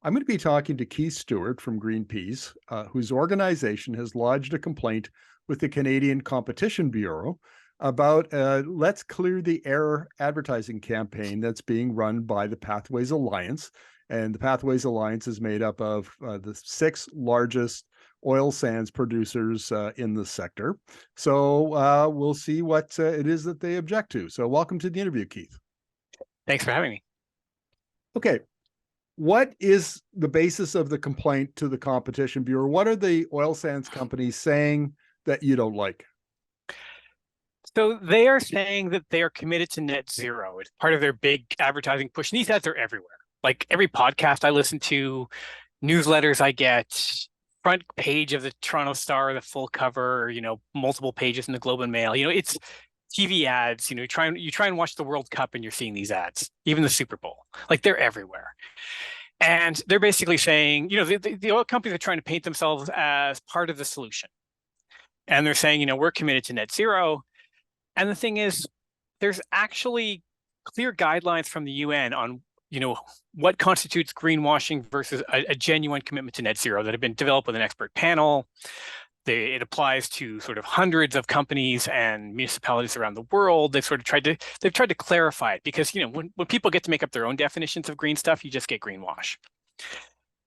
I'm going to be talking to Keith Stewart from Greenpeace, whose organization has lodged a complaint with the Canadian Competition Bureau about Let's Clear the Air advertising campaign that's being run by the Pathways Alliance. And the Pathways Alliance is made up of the six largest oil sands producers in the sector. So we'll see what it is that they object to. So welcome to the interview, Keith. Thanks for having me. Okay. What is the basis of the complaint to the Competition Bureau? What are the oil sands companies saying that you don't like? So they are saying that they are committed to net zero. It's part of their big advertising push. And these ads are everywhere. Like every podcast I listen to, newsletters I get, front page of the Toronto Star, the full cover, multiple pages in the Globe and Mail. It's TV ads. You try and watch the World Cup and you're seeing these ads, even the Super Bowl. Like they're everywhere. And they're basically saying, the oil companies are trying to paint themselves as part of the solution. And they're saying, we're committed to net zero. And the thing is, there's actually clear guidelines from the UN on, what constitutes greenwashing versus a genuine commitment to net zero that have been developed with an expert panel. It applies to sort of hundreds of companies and municipalities around the world. They've tried to clarify it because, when people get to make up their own definitions of green stuff, you just get greenwash.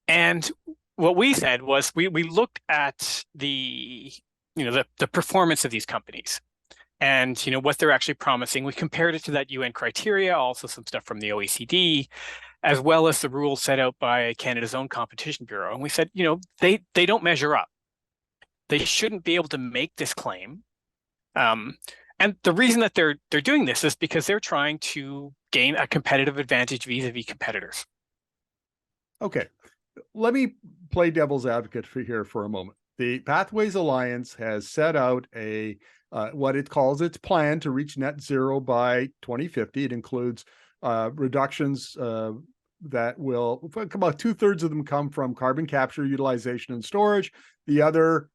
And what we said was we looked at the performance of these companies and, what they're actually promising. We compared it to that UN criteria, also some stuff from the OECD, as well as the rules set out by Canada's own Competition Bureau. And we said, they don't measure up. They shouldn't be able to make this claim. And the reason that they're doing this is because they're trying to gain a competitive advantage vis-a-vis competitors. Okay, let me play devil's advocate here for a moment. The Pathways Alliance has set out what it calls its plan to reach net zero by 2050. It includes reductions that will, about 2/3 of them come from carbon capture, utilization, and storage. The other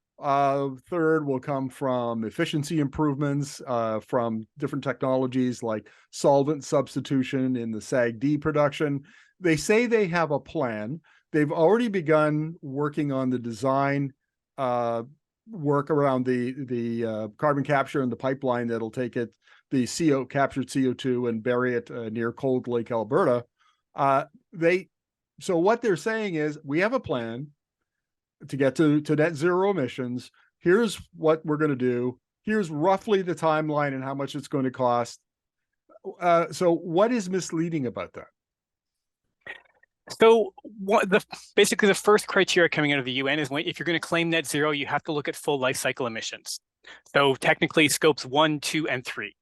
third will come from efficiency improvements from different technologies like solvent substitution in the SAGD production. They say they have a plan. They've already begun working on the design work around the carbon capture and the pipeline that'll take the captured CO2 and bury it near Cold Lake, Alberta. So what they're saying is we have a plan to get to net zero emissions. Here's what we're going to do. Here's roughly the timeline and how much it's going to cost. So what is misleading about that? So basically the first criteria coming out of the UN is if you're going to claim net zero, you have to look at full life cycle emissions. So technically scopes 1, 2, and 3.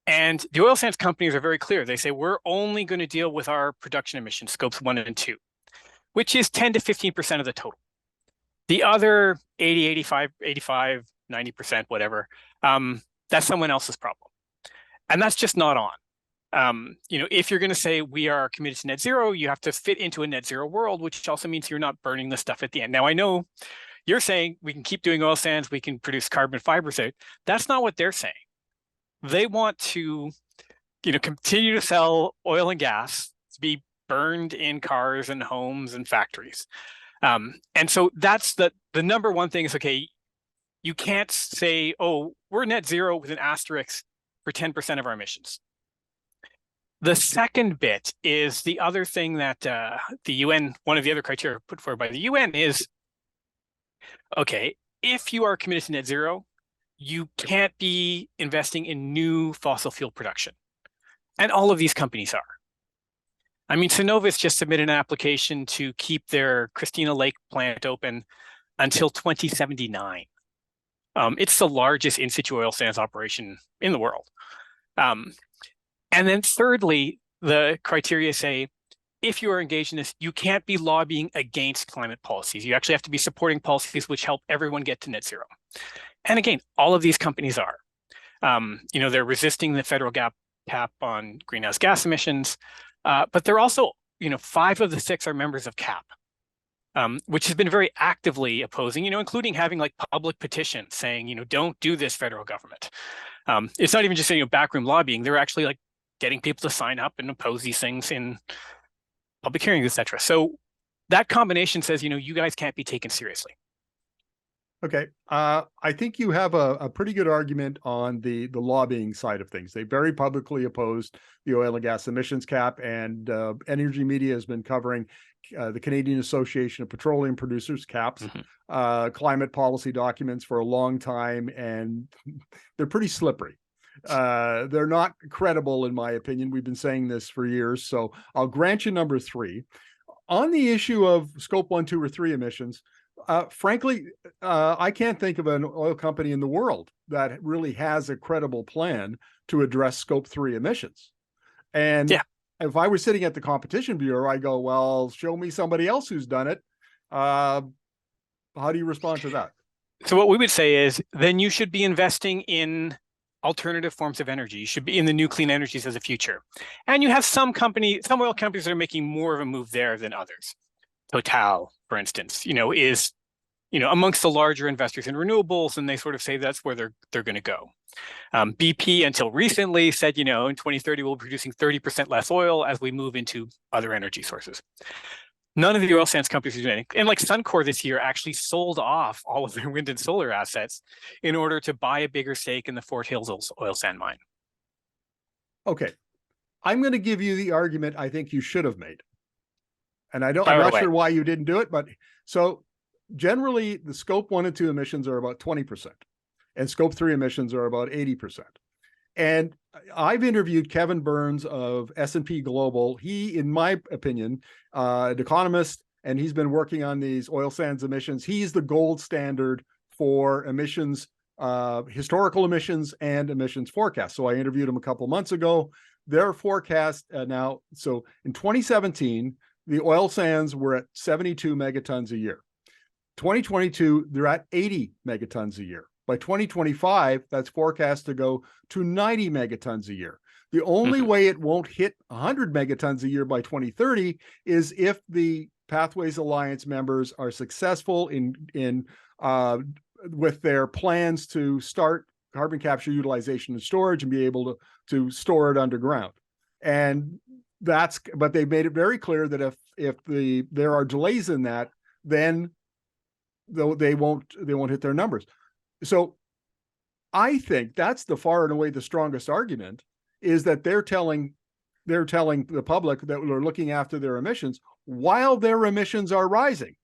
And the oil sands companies are very clear. They say we're only going to deal with our production emissions, scopes 1 and 2, which is 10 to 15% of the total. The other 80, 85, 90%, whatever, that's someone else's problem. And that's just not on. If you're going to say we are committed to net zero, you have to fit into a net zero world, which also means you're not burning the stuff at the end. Now, I know you're saying we can keep doing oil sands, we can produce carbon fibers out. That's not what they're saying. They want to, continue to sell oil and gas to be burned in cars and homes and factories. And so that's the number one thing is, okay, you can't say, oh, we're net zero with an asterisk for 10% of our emissions. The second bit is the other thing that the UN, one of the other criteria put forward by the UN is, okay, if you are committed to net zero, you can't be investing in new fossil fuel production. And all of these companies are. I mean, Synovus just submitted an application to keep their Christina Lake plant open until 2079. It's the largest in-situ oil sands operation in the world. And then thirdly, the criteria say, if you are engaged in this, you can't be lobbying against climate policies. You actually have to be supporting policies which help everyone get to net zero. And again, all of these companies are. They're resisting the federal cap on greenhouse gas emissions, but they're also, 5 of the 6 are members of CAP, which has been very actively opposing, including having like public petitions saying, don't do this, federal government. It's not even just saying backroom lobbying. They're actually like getting people to sign up and oppose these things in public hearings, etc. So that combination says, you guys can't be taken seriously. Okay. I think you have a pretty good argument on the lobbying side of things. They very publicly opposed the oil and gas emissions cap, and energy media has been covering the Canadian Association of Petroleum Producers, CAPS, climate policy documents for a long time, and they're pretty slippery. They're not credible, in my opinion. We've been saying this for years. So I'll grant you number 3. On the issue of scope 1, 2, or 3 emissions, frankly, I can't think of an oil company in the world that really has a credible plan to address scope 3 emissions. And if I were sitting at the Competition Bureau, I go, well, show me somebody else who's done it. How do you respond to that? So what we would say is, then you should be investing in alternative forms of energy. You should be in the new clean energies as a future. And you have some oil companies that are making more of a move there than others. Total, for instance, is amongst the larger investors in renewables, and they sort of say that's where they're going to go. BP until recently said, in 2030 we'll be producing 30% less oil as we move into other energy sources. None of the oil sands companies are doing anything. And like Suncor this year actually sold off all of their wind and solar assets in order to buy a bigger stake in the Fort Hills oil sand mine. Okay. I'm going to give you the argument I think you should have made. And I'm not sure why you didn't do it, but so generally the scope 1 and 2 emissions are about 20%, and scope 3 emissions are about 80%. And I've interviewed Kevin Burns of S&P Global. He, in my opinion, an economist, and he's been working on these oil sands emissions. He's the gold standard for emissions, historical emissions and emissions forecasts. So I interviewed him a couple months ago. Their forecast now, so in 2017, the oil sands were at 72 megatons a year. 2022, they're at 80 megatons a year. By 2025, that's forecast to go to 90 megatons a year. The only way it won't hit 100 megatons a year by 2030 is if the Pathways Alliance members are successful in with their plans to start carbon capture, utilization, and storage, and be able to store it underground. And but they've made it very clear that if there are delays in that, then they won't hit their numbers. So I think that's the far and away the strongest argument, is that they're telling the public that we're looking after their emissions while their emissions are rising.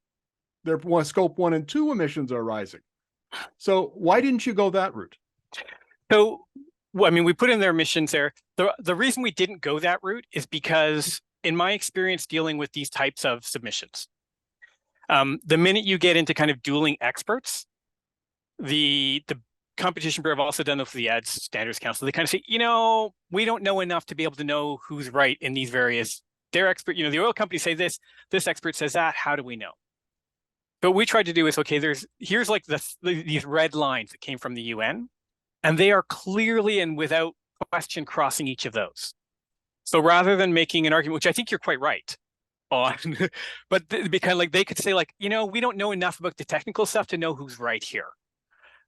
Their scope 1 and 2 emissions are rising. So why didn't you go that route? So, we put in their emissions there. The reason we didn't go that route is because, in my experience dealing with these types of submissions, the minute you get into kind of dueling experts, the Competition Bureau have also done this with the Ad Standards Council. They kind of say, we don't know enough to be able to know who's right in these various. Their expert, the oil companies say this expert says that. How do we know? But what we tried to do is, okay, here's like these red lines that came from the UN, and they are clearly and without question crossing each of those. So rather than making an argument, which I think you're quite right on, but because like they could say like, we don't know enough about the technical stuff to know who's right here.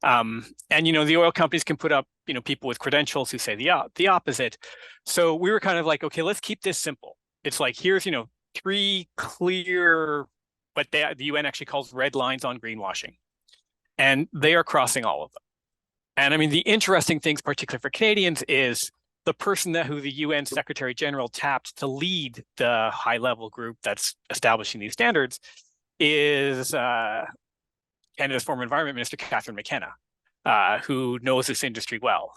And the oil companies can put up people with credentials who say the opposite. So we were kind of like, okay, let's keep this simple. It's like, here's 3 clear, what the UN actually calls red lines on greenwashing, and they are crossing all of them. And the interesting things, particularly for Canadians, is the person who the UN Secretary General tapped to lead the high-level group that's establishing these standards is Canada's former Environment Minister, Catherine McKenna, who knows this industry well.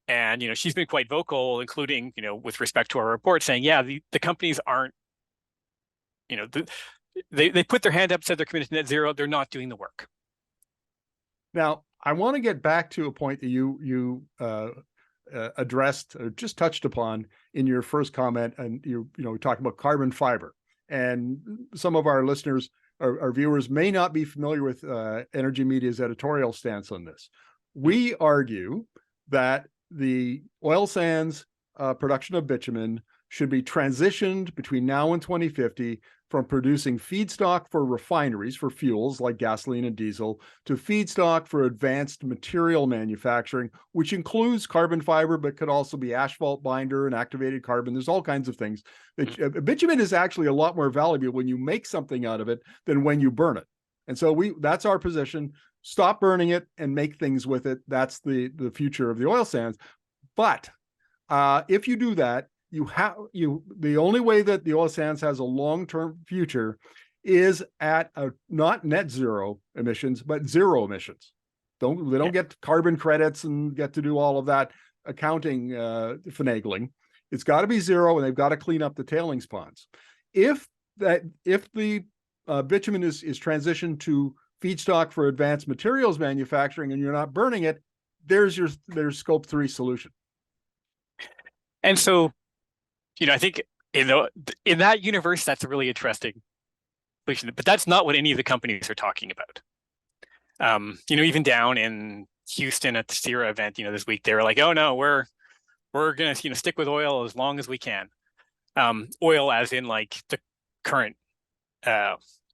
And she's been quite vocal, including with respect to our report, saying, the companies aren't, they put their hand up, said they're committed to net zero. They're not doing the work. Now, I want to get back to a point that you addressed or just touched upon in your first comment, and we talked about carbon fiber. And some of our listeners, our viewers, may not be familiar with Energy Media's editorial stance on this. We argue that the oil sands production of bitumen should be transitioned between now and 2050 from producing feedstock for refineries for fuels like gasoline and diesel to feedstock for advanced material manufacturing, which includes carbon fiber, but could also be asphalt binder and activated carbon. There's all kinds of things. Bitumen is actually a lot more valuable when you make something out of it than when you burn it. And so that's our position. Stop burning it and make things with it. That's the future of the oil sands. But if you do that, the only way that the oil sands has a long-term future is at not net zero emissions, but zero emissions. They don't get carbon credits and get to do all of that accounting finagling. It's got to be zero, and they've got to clean up the tailings ponds. If the bitumen is transitioned to feedstock for advanced materials manufacturing and you're not burning it, there's scope 3 solution. And so, I think in that universe, that's a really interesting solution, but that's not what any of the companies are talking about. Even down in Houston at the Sierra event, this week, they were like, oh no, we're going to, stick with oil as long as we can. Oil as in like the current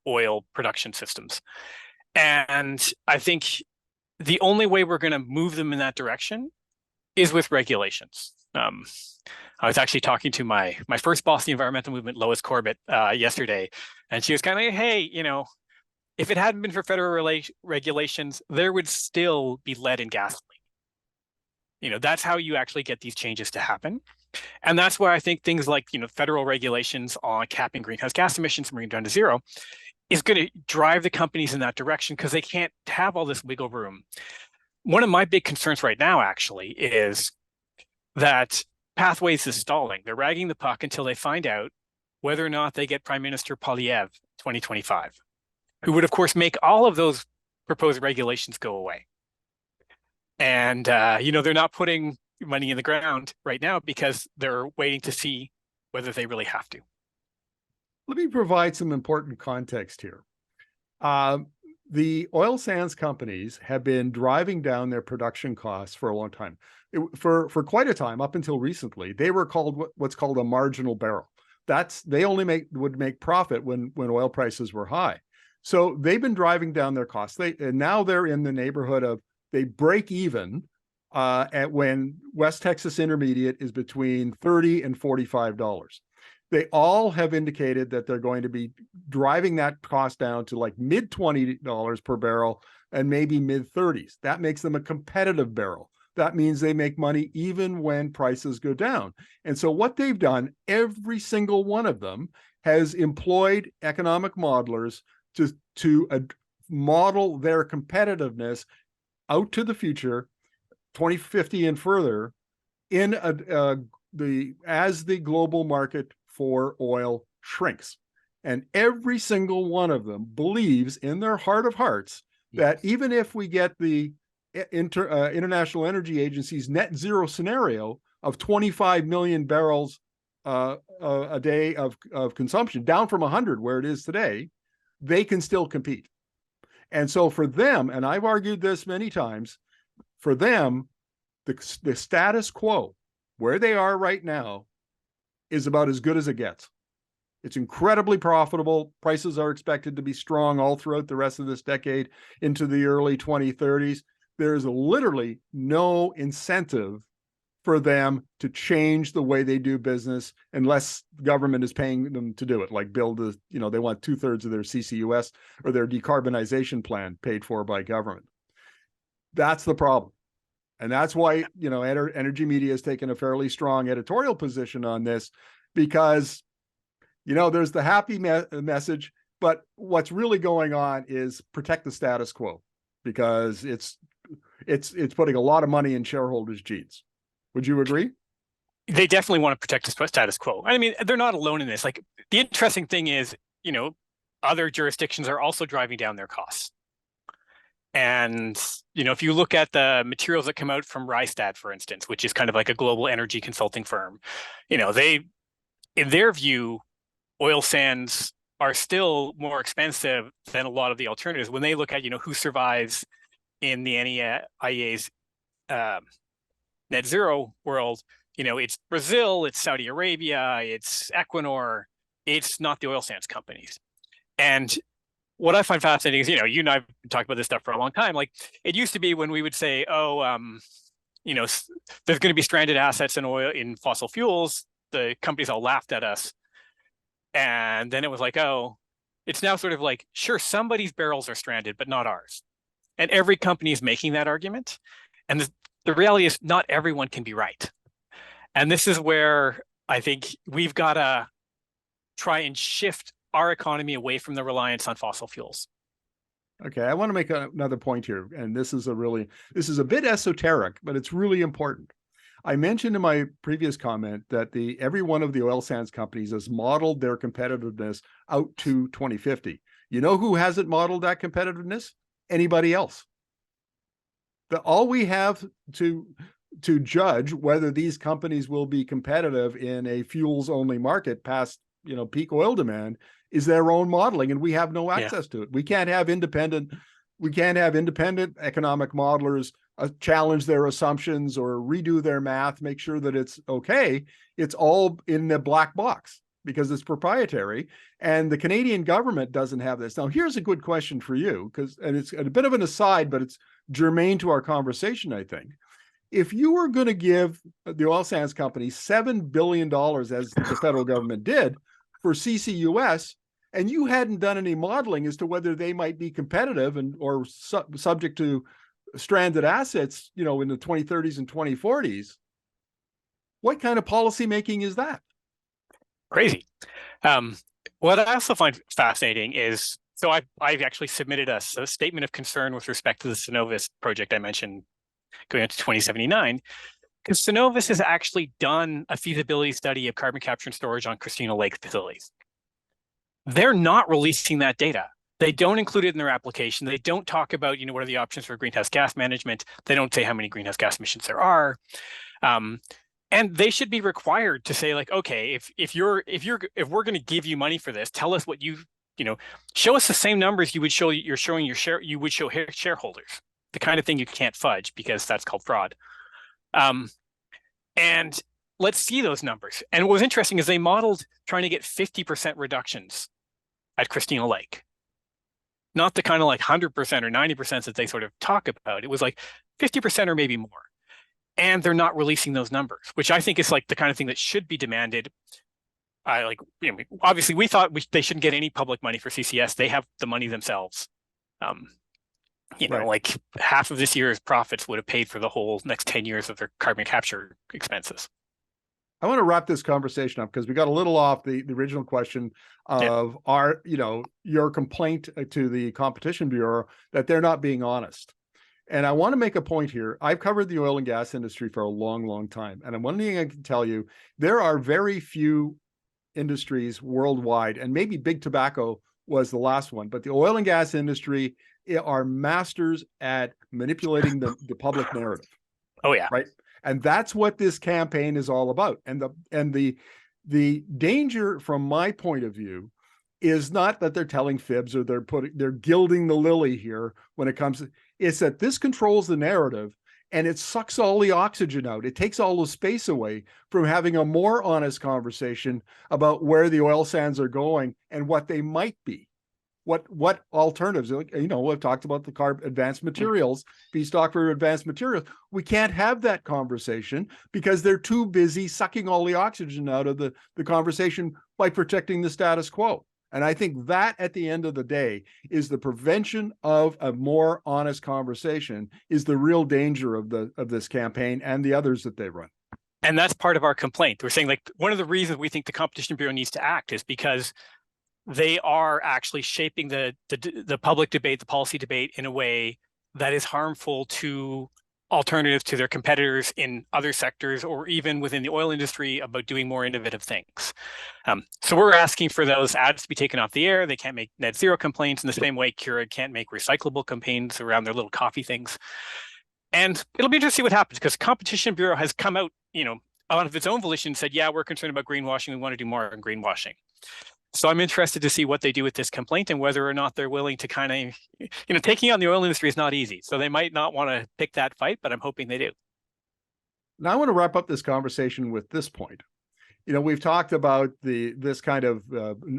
oil production systems. And I think the only way we're going to move them in that direction is with regulations. I was actually talking to my first boss in the environmental movement, Lois Corbett, yesterday, and she was kind of like, hey, if it hadn't been for federal regulations, there would still be lead in gasoline. That's how you actually get these changes to happen. And that's why I think things like, federal regulations on capping greenhouse gas emissions and bringing down to zero is going to drive the companies in that direction because they can't have all this wiggle room. One of my big concerns right now, actually, is that Pathways is stalling. They're ragging the puck until they find out whether or not they get Prime Minister Polyev 2025, who would, of course, make all of those proposed regulations go away. And, they're not putting money in the ground right now because they're waiting to see whether they really have to. Let me provide some important context here. The oil sands companies have been driving down their production costs for a long time. For quite a time, up until recently, they were called what's called a marginal barrel. They only would make profit when oil prices were high. So they've been driving down their costs. And now they're in the neighborhood of they break even at when West Texas Intermediate is between $30 and $45. They all have indicated that they're going to be driving that cost down to like mid $20 per barrel and maybe mid 30s. That makes them a competitive barrel. That means they make money even when prices go down. And so what they've done, every single one of them has employed economic modelers to model their competitiveness out to the future, 2050 and further, in as the global market for oil shrinks. And every single one of them believes in their heart of hearts that even if we get the International Energy Agency's net zero scenario of 25 million barrels a day of consumption, down from 100 where it is today, they can still compete. And so for them, and I've argued this many times, for them, the status quo, where they are right now, is about as good as it gets. It's incredibly profitable. Prices are expected to be strong all throughout the rest of this decade into the early 2030s. There's literally no incentive for them to change the way they do business unless government is paying them to do it, like build they want 2/3 of their CCUS or their decarbonization plan paid for by government. That's the problem. And that's why, Energy Media has taken a fairly strong editorial position on this, because, there's the happy message, but what's really going on is protect the status quo, because it's putting a lot of money in shareholders' jeans. Would you agree? They definitely want to protect the status quo. I mean, they're not alone in this. Like, the interesting thing is, other jurisdictions are also driving down their costs. And, if you look at the materials that come out from Rystad, for instance, which is kind of like a global energy consulting firm, they, in their view, oil sands are still more expensive than a lot of the alternatives. When they look at, who survives in the IEA's net zero world, it's Brazil, it's Saudi Arabia, it's Equinor, it's not the oil sands companies. And what I find fascinating is, you and I have talked about this stuff for a long time. Like, it used to be when we would say, there's going to be stranded assets in oil, in fossil fuels, the companies all laughed at us. And then it was like, oh, it's now sort of like, sure, somebody's barrels are stranded, but not ours. And every company is making that argument. And the reality is not everyone can be right. And this is where I think we've got to try and shift our economy away from the reliance on fossil fuels. Okay, I want to make another point here, and this is a bit esoteric, but it's really important. I mentioned in my previous comment that every one of the oil sands companies has modeled their competitiveness out to 2050. You know who hasn't modeled that competitiveness? Anybody else. All we have to judge whether these companies will be competitive in a fuels only market past peak oil demand is their own modeling, and we have no access to it. We can't have independent economic modelers challenge their assumptions or redo their math, make sure that it's okay. It's all in the black box because it's proprietary, and the Canadian government doesn't have this. Now, here's a good question for you, and it's a bit of an aside, but it's germane to our conversation, I think. If you were going to give the oil sands company $7 billion, as the federal government did, for CCUS, and you hadn't done any modeling as to whether they might be competitive or subject to stranded assets, in the 2030s and 2040s, what kind of policy making is that? Crazy. What I also find fascinating is, so I've actually submitted a statement of concern with respect to the Synovus project I mentioned going into 2079, because Synovus has actually done a feasibility study of carbon capture and storage on Christina Lake facilities. They're not releasing that data. They don't include it in their application. They don't talk about, what are the options for greenhouse gas management. They don't say how many greenhouse gas emissions there are. And they should be required to say, like, okay, if we're going to give you money for this, tell us what show us the same numbers you would show shareholders, the kind of thing you can't fudge because that's called fraud. And let's see those numbers. And what was interesting is they modeled trying to get 50% reductions at Christina Lake. Not the kind of like 100% or 90% that they sort of talk about. It was like 50% or maybe more. And they're not releasing those numbers, which I think is like the kind of thing that should be demanded. Obviously we thought they shouldn't get any public money for CCS. They have the money themselves. Like half of this year's profits would have paid for the whole next 10 years of their carbon capture expenses. I want to wrap this conversation up because we got a little off the original question of your complaint to the Competition Bureau that they're not being honest. And I want to make a point here. I've covered the oil and gas industry for a long, long time. And one thing I can tell you, there are very few industries worldwide, and maybe big tobacco was the last one, but the oil and gas industry are masters at manipulating the public narrative. Oh yeah. Right. And that's what this campaign is all about. And the danger from my point of view is not that they're telling fibs or they're gilding the lily here when it comes. It's that this controls the narrative and it sucks all the oxygen out. It takes all the space away from having a more honest conversation about where the oil sands are going and what they might be. What alternatives, we've talked about the advanced materials, feedstock for advanced materials. We can't have that conversation because they're too busy sucking all the oxygen out of the conversation by protecting the status quo. And I think that at the end of the day is the prevention of a more honest conversation is the real danger of this campaign and the others that they run. And that's part of our complaint. We're saying, like, one of the reasons we think the Competition Bureau needs to act is because they are actually shaping the public debate, the policy debate in a way that is harmful to alternatives to their competitors in other sectors or even within the oil industry about doing more innovative things. So we're asking for those ads to be taken off the air. They can't make net zero complaints in the same way Keurig can't make recyclable campaigns around their little coffee things. And it'll be interesting to see what happens because the Competition Bureau has come out, out of its own volition and said, yeah, we're concerned about greenwashing. We want to do more on greenwashing. So I'm interested to see what they do with this complaint and whether or not they're willing to kind of, taking on the oil industry is not easy. So they might not want to pick that fight, but I'm hoping they do. Now I want to wrap up this conversation with this point. We've talked about this kind of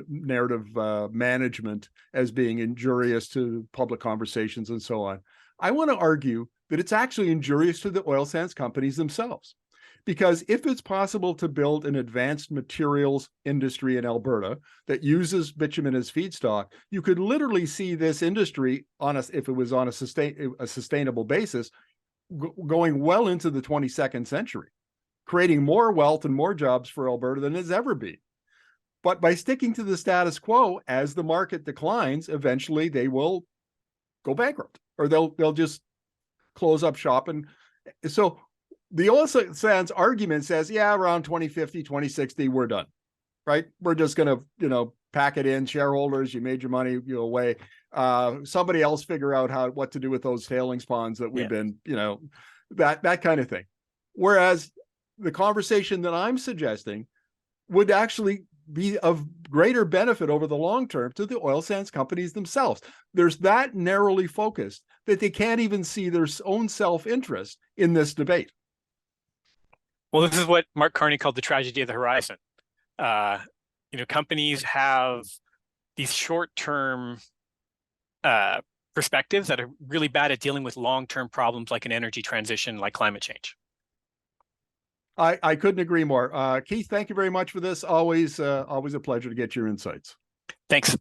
narrative management as being injurious to public conversations and so on. I want to argue that it's actually injurious to the oil sands companies themselves. Because if it's possible to build an advanced materials industry in Alberta that uses bitumen as feedstock, you could literally see this industry if it was on a sustainable basis, going well into the 22nd century, creating more wealth and more jobs for Alberta than has ever been. But by sticking to the status quo, as the market declines, eventually they will go bankrupt, or they'll just close up shop. And so the oil sands argument says, yeah, around 2050, 2060, we're done, right? We're just going to, pack it in. Shareholders, you made your money, you away. Somebody else figure out what to do with those tailings ponds that we've been, that kind of thing. Whereas the conversation that I'm suggesting would actually be of greater benefit over the long term to the oil sands companies themselves. There's that narrowly focused that they can't even see their own self-interest in this debate. Well, this is what Mark Carney called the tragedy of the horizon. Companies have these short-term perspectives that are really bad at dealing with long-term problems like an energy transition, like climate change. I couldn't agree more. Keith, thank you very much for this. Always a pleasure to get your insights. Thanks.